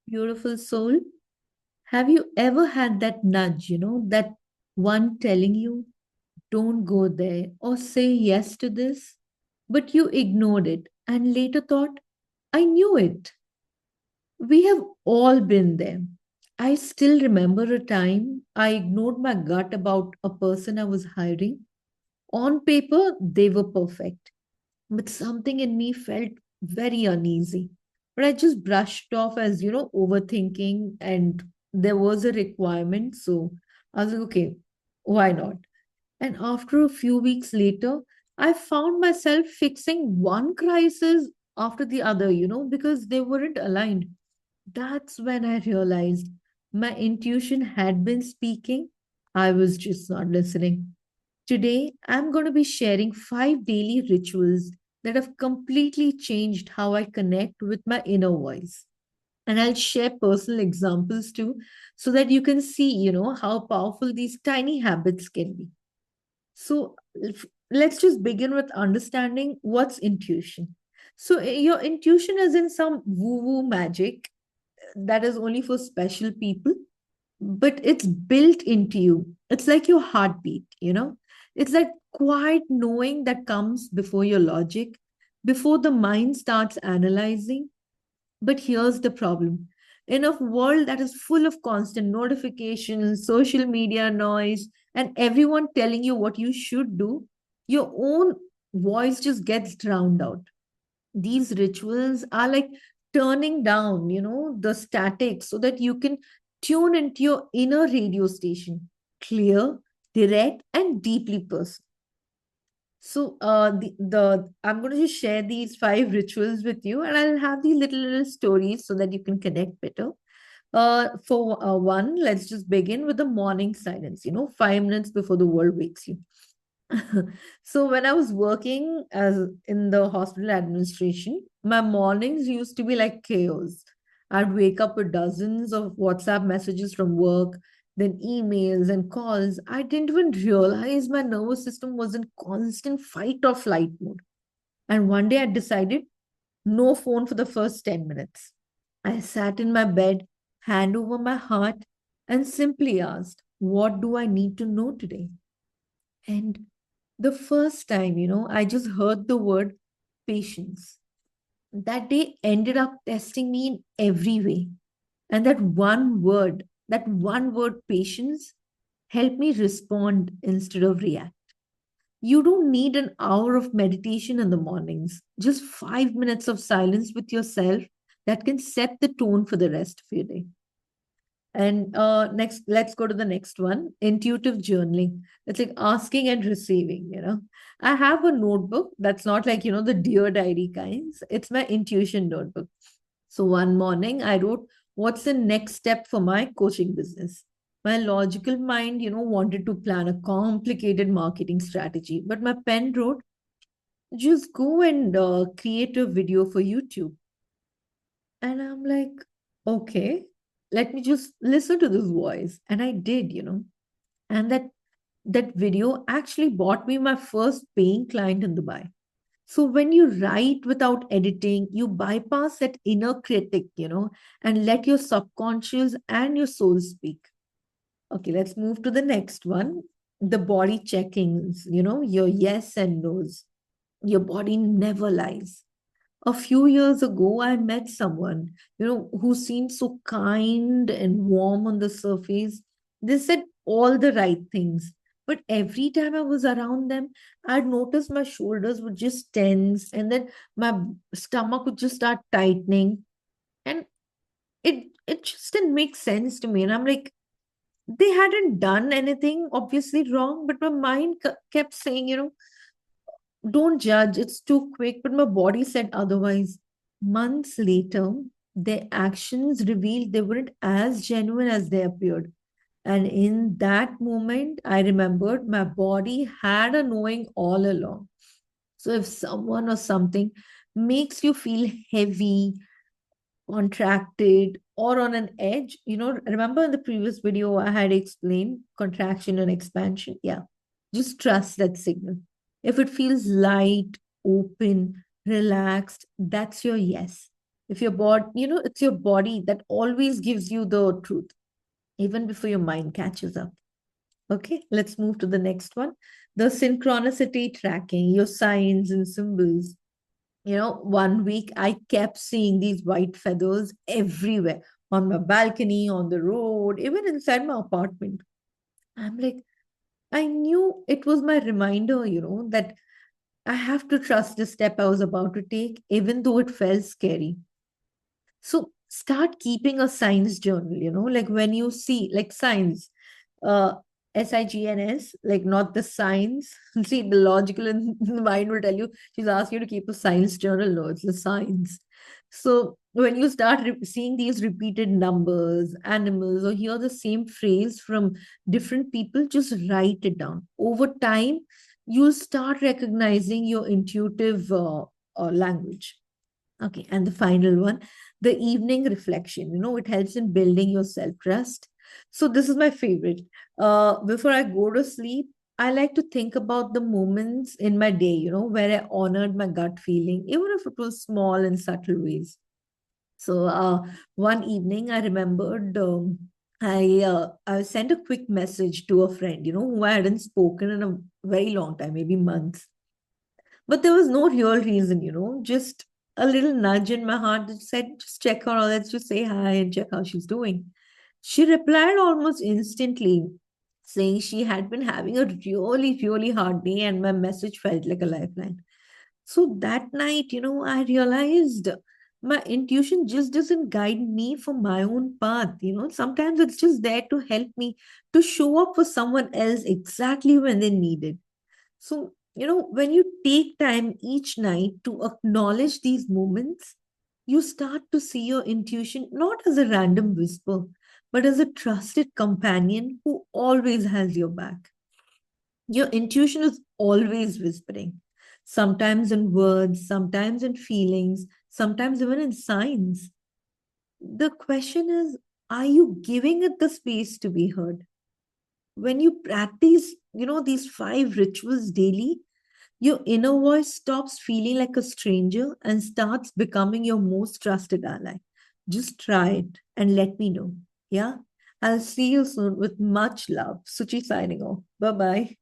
Beautiful soul. Have you ever had that nudge, that one telling you, don't go there or say yes to this, but you ignored it and later thought, I knew it. We have all been there. I still remember a time I ignored my gut about a person I was hiring. On paper, they were perfect, but something in me felt very uneasy. But I just brushed off as, overthinking, and there was a requirement. So I was like, okay, why not? And after a few weeks later, I found myself fixing one crisis after the other, because they weren't aligned. That's when I realized my intuition had been speaking. I was just not listening. Today, I'm going to be sharing 5 daily rituals that have completely changed how I connect with my inner voice. And I'll share personal examples too, so that you can see, how powerful these tiny habits can be. So let's just begin with understanding what's intuition. So your intuition is in some woo-woo magic that is only for special people, but it's built into you. It's like your heartbeat, It's like quiet knowing that comes before your logic, before the mind starts analyzing. But here's the problem. In a world that is full of constant notifications, social media noise, and everyone telling you what you should do, your own voice just gets drowned out. These rituals are like turning down, the static so that you can tune into your inner radio station, clear, direct, and deeply personal. So the I'm going to just share these 5 rituals with you, and I'll have these little stories so that you can connect better. For one, let's just begin with the morning silence. 5 minutes before the world wakes you. So when I was working as in the hospital administration, my mornings used to be like chaos. I'd wake up with dozens of WhatsApp messages from work, then emails and calls. I didn't even realize my nervous system was in constant fight or flight mode. And one day I decided no phone for the first 10 minutes. I sat in my bed, hand over my heart, and simply asked, what do I need to know today? And the first time, I just heard the word patience. That day ended up testing me in every way. And that one word, patience, helped me respond instead of react. You don't need an hour of meditation in the mornings, just 5 minutes of silence with yourself that can set the tone for the rest of your day. And next, let's go to the next one, intuitive journaling. It's like asking and receiving. I have a notebook that's not like, the Dear Diary kinds. It's my intuition notebook. So one morning I wrote, what's the next step for my coaching business? My logical mind, wanted to plan a complicated marketing strategy, but my pen wrote, just go and create a video for YouTube. And I'm like, okay, let me just listen to this voice. And I did. And that video actually bought me my first paying client in Dubai. So when you write without editing, you bypass that inner critic, and let your subconscious and your soul speak. Okay, let's move to the next one. The body checkings, your yes and no's. Your body never lies. A few years ago, I met someone, who seemed so kind and warm on the surface. They said all the right things. But every time I was around them, I'd notice my shoulders would just tense and then my stomach would just start tightening. And it just didn't make sense to me. And I'm like, they hadn't done anything obviously wrong, but my mind kept saying, don't judge, it's too quick. But my body said otherwise. Months later, their actions revealed they weren't as genuine as they appeared. And in that moment, I remembered my body had a knowing all along. So if someone or something makes you feel heavy, contracted, or on an edge, remember in the previous video I had explained contraction and expansion? Yeah, just trust that signal. If it feels light, open, relaxed, that's your yes. If your body, it's your body that always gives you the truth, even before your mind catches up. Okay, let's move to the next one. The synchronicity tracking, your signs and symbols. One week I kept seeing these white feathers everywhere, on my balcony, on the road, even inside my apartment. I'm like, I knew it was my reminder, that I have to trust the step I was about to take, even though it felt scary. So start keeping a science journal, like when you see, like signs, uh, SIGNS, like not the signs. See, the logical and the mind will tell you, she's asked you to keep a science journal. No, it's the science. So when you start seeing these repeated numbers, animals, or hear the same phrase from different people, just write it down. Over time, you'll start recognizing your intuitive language. Okay, and the final one, the evening reflection. It helps in building your self trust. So, this is my favorite. Before I go to sleep, I like to think about the moments in my day, where I honored my gut feeling, even if it was small and subtle ways. So, one evening, I remembered I sent a quick message to a friend, who I hadn't spoken in a very long time, maybe months. But there was no real reason, just a little nudge in my heart that said, just check her, or let's just say hi and check how she's doing. She replied almost instantly, saying she had been having a really, really hard day, and my message felt like a lifeline. So that night, I realized my intuition just doesn't guide me for my own path. Sometimes it's just there to help me to show up for someone else exactly when they need it. So, when you take time each night to acknowledge these moments, you start to see your intuition not as a random whisper, but as a trusted companion who always has your back. Your intuition is always whispering, sometimes in words, sometimes in feelings, sometimes even in signs. The question is, are you giving it the space to be heard? When you practice, these five rituals daily, your inner voice stops feeling like a stranger and starts becoming your most trusted ally. Just try it and let me know. Yeah. I'll see you soon with much love. Suchi signing off. Bye bye.